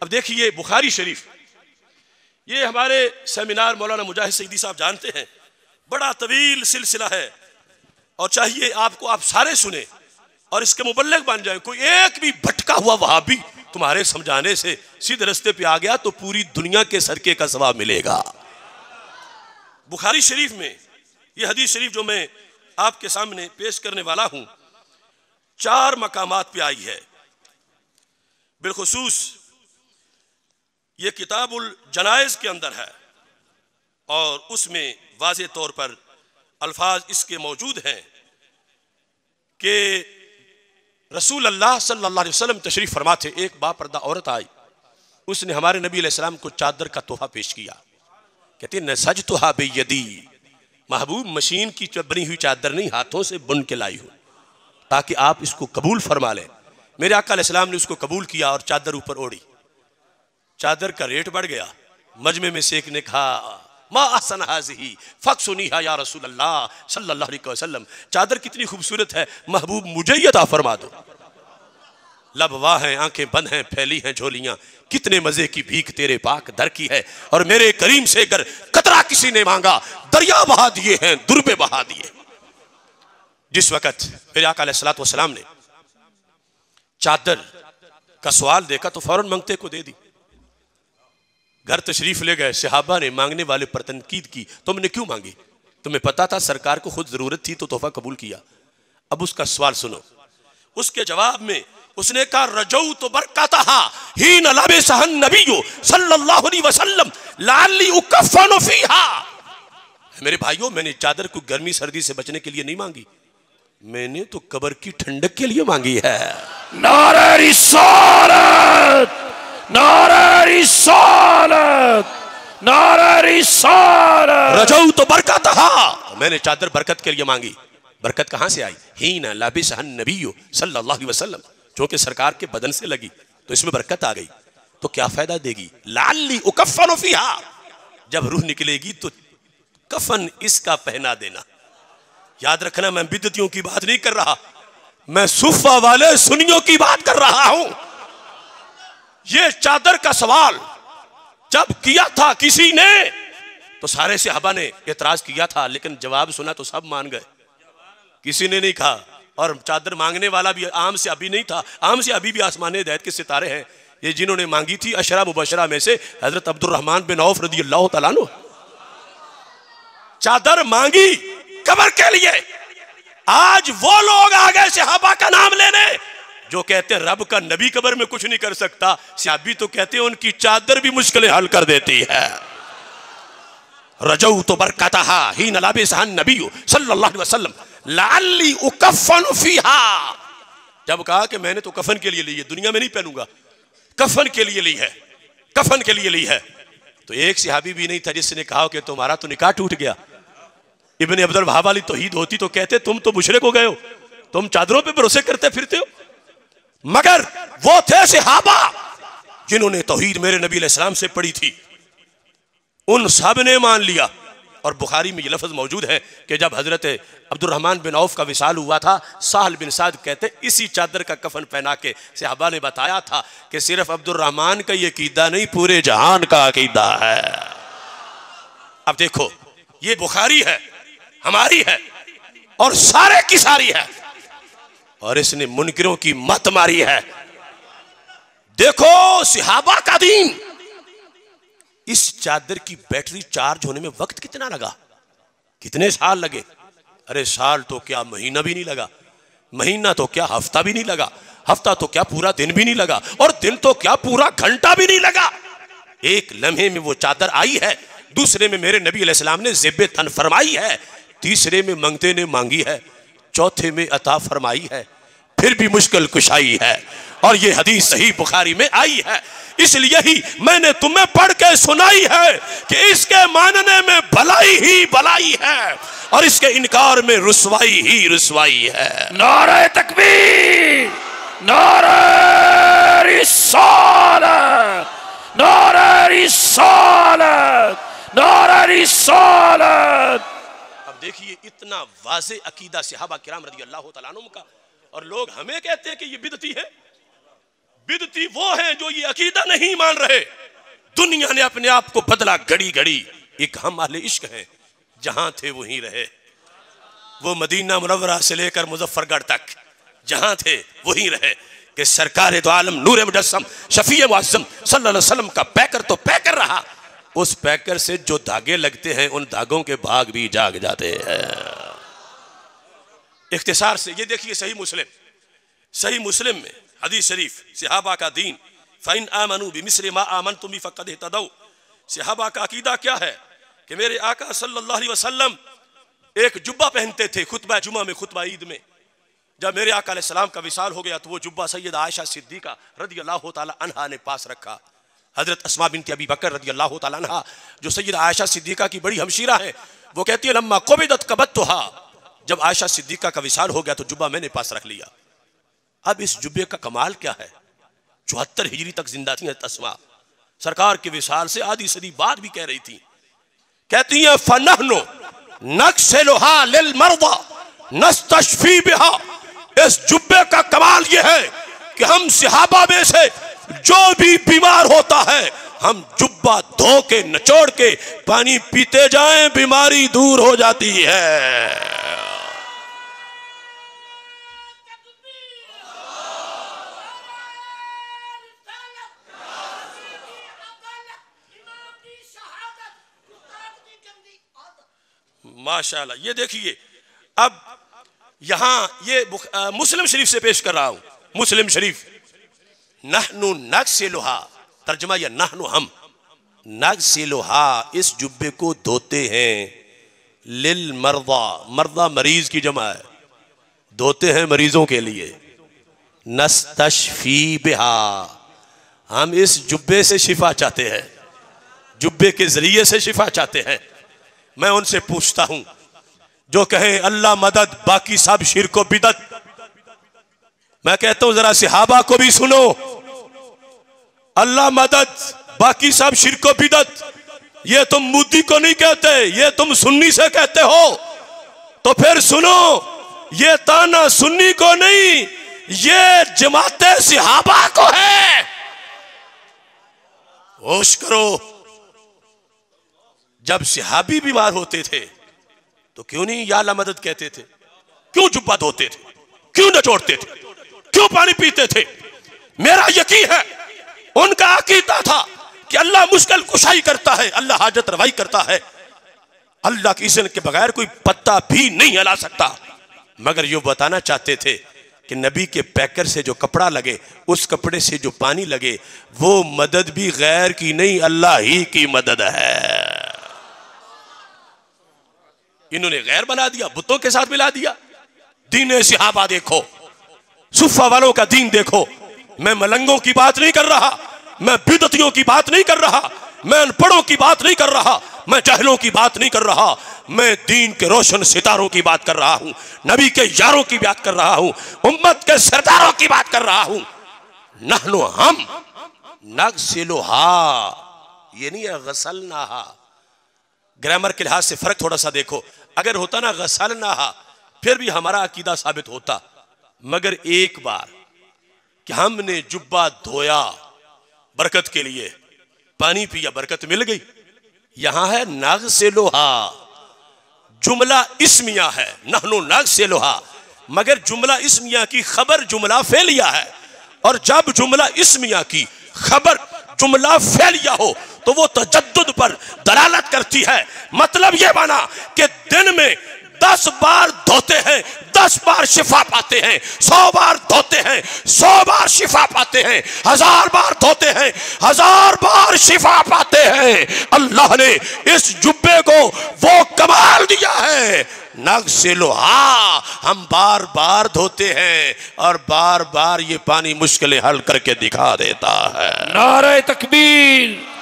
अब देखिए बुखारी शरीफ, ये हमारे सेमिनार मौलाना मुजाहिद सईदी साहब जानते हैं, बड़ा तवील सिलसिला है और चाहिए आपको आप सारे सुने और इसके मुबल्लिग बन जाए। कोई एक भी भटका हुआ वहाबी तुम्हारे समझाने से सीधे रास्ते पे आ गया तो पूरी दुनिया के सदके का सवाब मिलेगा। बुखारी शरीफ में ये हदीस शरीफ जो मैं आपके सामने पेश करने वाला हूं, 4 मकामात पे आई है। बिलखुसूस ये किताबुल जनाइज के अंदर है और उसमें वाज़े तौर पर अल्फाज इसके मौजूद हैं कि रसूल अल्लाह सल्लल्लाहु अलैहि वसल्लम तशरीफ फरमा थे। एक बापर्दा औरत आई, उसने हमारे नबी अलैहिस्सलाम को चादर का तोहफा पेश किया। कहती नसजतुहा बियदी, महबूब मशीन की बनी हुई चादर नहीं, हाथों से बुन के लाई हूं ताकि आप इसको कबूल फरमा लें। मेरे आका अलैहिस्सलाम ने उसको कबूल किया और चादर ऊपर ओढ़ी। चादर का रेट बढ़ गया। मजमे में से एक ने कहा मा अहसन हाज़िही फक्सुनीहा या रसूल अल्लाह सल्लल्लाहु अलैहि वसल्लम, चादर कितनी खूबसूरत है, महबूब मुझे ही अता फरमा दो। लब वाह हैं, आंखें बंद हैं, फैली हैं झोलियां, कितने मजे की भीख तेरे पाक दर की है और मेरे करीम से अगर कतरा किसी ने मांगा दरिया बहा दिए हैं, दुर्बे बहा दिए। जिस वक्त मेरे आका अलैहिस्सलातु वस्सलाम ने चादर का सवाल देखा तो फौरन मंगते को दे दी। घर तशरीफ ले गए, सहाबा ने मांगने वाले पर तनकीद की, तुमने क्यों मांगी? तुम्हें पता था सरकार को खुद जरूरत थी तो तोहफा कबूल किया। अब उसका सवाल सुनो। उसके जवाब में उसने कहा रजऊ तो बरकतहा हीन लबिसहन नबिय्यु सल्लल्लाहु अलैहि वसल्लम लअल्ली उकफ़नु फीहा। मेरे भाइयों, मैंने चादर को गर्मी सर्दी से बचने के लिए नहीं मांगी, मैंने तो कब्र की ठंडक के लिए मांगी है। नारे रिसालत, नारे रिसालत, नारे रिसालत। रजऊ तो बरकतहा, मैंने चादर बरकत के लिए मांगी। बरकत कहां से आई? हीन लबिसहन नबिय्यु सल्लल्लाहु अलैहि वसल्लम, जो कि सरकार के बदन से लगी तो इसमें बरकत आ गई। तो क्या फायदा देगी? लअल्ली उकफ़नु फीहा, जब रूह निकलेगी तो कफन इसका पहना देना। याद रखना, मैं बिदतियों की बात नहीं कर रहा, मैं सुफा वाले सुन्नियों की बात कर रहा हूं। ये चादर का सवाल जब किया था किसी ने तो सारे सहाबा ने एतराज किया था, लेकिन जवाब सुना तो सब मान गए, किसी ने नहीं कहा। और चादर मांगने वाला भी आम से अभी नहीं था, आम से अभी भी आसमानी हिदायत के सितारे हैं। ये जिन्होंने मांगी थी अशरा मुबशरा में से हजरत अब्दुर्रहमान बिन औफ रज़ियल्लाहु तआला अन्हु, चादर मांगी कब्र के लिए। आज वो लोग आ गए सहाबा का नाम लेने जो कहते हैं रब का नबी कब्र में कुछ नहीं कर सकता, सहाबी तो कहते हैं उनकी चादर भी मुश्किलें हल कर देती है। रजऊ तो बरकतहा हीन लबिसहन नबिय्यु सल्लल्लाहु अलैहि वसल्लम लअल्ली उकफ़नु फीहा, जब कहा कि मैंने तो कफन के लिए ली है, दुनिया में नहीं पहनूंगा, कफन के लिए ली है, कफन के लिए ली है। तो एक सहाबी भी नहीं था जिसने कहा कि तुम्हारा तो निकाह टूट गया। इब्ने अब्दुल वहाब वाली तौहीद होती तो कहते तुम तो मुशरिक हो गए हो, तुम चादरों पे भरोसे करते फिरते हो। मगर वो थे सहाबा जिन्होंने तौहीद मेरे नबी अलैहिस्सलाम से पढ़ी थी, उन सब ने मान लिया। और बुखारी में ये लफ्ज़ मौजूद है कि जब हजरत अब्दुर्रहमान बिन औफ का विसाल हुआ था, साहल बिन साद कहते इसी चादर का कफन पहना के सहाबा ने बताया था कि सिर्फ अब्दुर्रहमान का ये अकीदा नहीं, पूरे जहान का अकीदा है। अब देखो, ये बुखारी है, हमारी है और सारे की सारी है, और इसने मुनकिरों की मत मारी है। देखो सहाबा का दीन, इस चादर की बैटरी चार्ज होने में वक्त कितना लगा, कितने साल लगे? अरे साल तो क्या, महीना भी नहीं लगा, महीना तो क्या हफ्ता भी नहीं लगा, हफ्ता तो क्या पूरा दिन भी नहीं लगा, और दिन तो क्या पूरा घंटा भी नहीं लगा। एक लम्हे में वो चादर आई है, दूसरे में मेरे नबी अलैहिस्सलाम ने ज़िब्बे तन फरमाई है, तीसरे में मंगते ने मांगी है, चौथे में अता फरमाई है, फिर भी मुश्किल कुशाई है। और ये हदीस सही बुखारी में आई है, इसलिए ही मैंने तुम्हें पढ़ के सुनाई है कि इसके मानने में भलाई ही भलाई है और इसके इनकार में रुसवाई ही रुसवाई है। नारे तकबीर, नारे रिसालत, नारे रिसालत, नारे रिसालत। अब देखिए इतना वाज़े अकीदा सहाबा किराम रज़ियल्लाहु तआला अन्हुम का, और लोग हमें कहते हैं कि ये बिदती है। बिदती वो हैं जो ये अकीदा नहीं मान रहे। दुनिया ने अपने आप को बदला घड़ी घड़ी। एक हम अहले इश्क हैं, जहां थे वहीं रहे। वो मदीना मुनव्वरा से लेकर मुजफ्फरगढ़ तक जहां थे वहीं रहे कि सरकार दो आलम नूर मुजस्सम शफी मुअज्जम सल्लल्लाहु अलैहि वसल्लम का पैकर तो पैकर रहा। उस पैकर से जो धागे लगते हैं उन धागों के भाग भी जाग जाते हैं। इख्तिसार से ये देखिए सही मुस्लिम में हदीस शरीफ, सहाबा का दीन फ़इन आमनू बिमिस्रि मा आमनतुम बिही फ़क़द इहतदौ। सहाबा का अकीदा क्या है कि मेरे आका सल्लल्लाहु अलैहि वसल्लम एक जुब्बा पहनते थे खुतबा जुमा में, खुतबा ईद में। जब मेरे आका अलैहिस्सलाम का विसाल हो गया तो वो जुब्बा सैयदा आयशा सिद्दीका रदियल्लाहु ताला अन्हा ने पास रखा। हजरत अस्मा बिनत अबी बकर रदियल्लाहु ताला अन्हा जो सैयदा आयशा सिद्दीका की बड़ी हमशीरा है, वो कहती है लम्मा क़ुबिदत क़बदतुहा, जब आयशा सिद्दीका का विसाल हो गया तो जुब्बा मैंने पास रख लिया। अब इस जुब्बे का कमाल क्या है, 74 हिजरी तक जिंदा थी अस्मा, सरकार के विसाल से आधी सदी बाद भी कह रही थी। कहती है फनहनु नक्सलुहा लिल मर्दा नस्तशफी बिहा। इस जुब्बे का कमाल यह है कि हम सहाबा में से जो भी बीमार होता है हम जुब्बा धो के निचोड़ के पानी पीते जाएं, बीमारी दूर हो जाती है। माशाअल्लाह। ये देखिए अब यहां ये मुस्लिम शरीफ से पेश कर रहा हूं, मुस्लिम शरीफ। नहनु नक्सिलुहा, तर्जुमा या नहनु हम नक्सिलुहा, इस जुब्बे को धोते हैं। लिल मर्दा, मर्दा मरीज की जमा है, धोते हैं मरीजों के लिए। नस्तशफी बिहा, हम इस जुब्बे से शिफा चाहते हैं, जुब्बे के जरिए से शिफा चाहते हैं। मैं उनसे पूछता हूं जो कहें अल्लाह मदद बाकी सब शिर्क व बिदत, मैं कहता हूं जरा सहाबा को भी सुनो। अल्लाह मदद बाकी सब शिर्क व बिदत, ये तुम मुद्दी को नहीं कहते, ये तुम सुन्नी से कहते हो। तो फिर सुनो, ये ताना सुन्नी को नहीं, ये जमाते सहाबा को है। होश करो, जब सहाबी बीमार होते थे तो क्यों नहीं या अल्लाह मदद कहते थे, क्यों जुब्बा धोते थे, क्यों नचोड़ते थे, क्यों पानी पीते थे। मेरा यकीन है उनका अकीदा था कि अल्लाह मुश्किल कुशाई करता है, अल्लाह हाजत रवाई करता है, अल्लाह की इज़्न के बगैर कोई पत्ता भी नहीं हिला सकता। मगर ये बताना चाहते थे कि नबी के पैकर से जो कपड़ा लगे, उस कपड़े से जो पानी लगे, वो मदद भी गैर की नहीं, अल्लाह ही की मदद है। इन्होंने गैर बना दिया, बुतों के साथ मिला दिया। दीन सहाबा देखो, सुफा वालों का दीन देखो। मैं मलंगों की बात नहीं कर रहा, मैं बिदतियों की बात नहीं कर रहा, मैं अनपढ़ों की बात नहीं कर रहा, मैं जहलों की बात नहीं कर रहा, मैं दीन के रोशन सितारों की बात कर रहा हूं, नबी के यारों की बात कर रहा हूं, उम्मत के सरदारों की बात कर रहा हूं। नहनु हम नगसिलुहा, ये नहीं है गसलनाहा। ग्रामर के लिहाज से फर्क थोड़ा सा देखो, अगर होता ना गसलनाहा फिर भी हमारा अकीदा साबित होता। मगर एक बार कि हमने जुब्बा धोया बरकत के लिए, पानी पिया, बरकत मिल गई। यहां है नगसिलुहा, जुमला इस्मिया है, नहनु नगसिलुहा, मगर जुमला इस्मिया की खबर जुमला फेलिया है। और जब जुमला इस्मिया की खबर जुमला फेलिया हो तो वो तजद्दुद पर दलालत करती है। मतलब ये बना कि दिन में 10 बार धोते हैं, 10 बार शिफा पाते हैं, 100 बार धोते हैं, 100 बार शिफा पाते हैं, 1000 बार धोते हैं, 1000 बार शिफा पाते हैं। अल्लाह ने इस जुब्बे को वो कमाल दिया है, नगसिलुहा, हम बार बार धोते हैं और बार बार ये पानी मुश्किलें हल करके दिखा देता है। नारे तकबीर।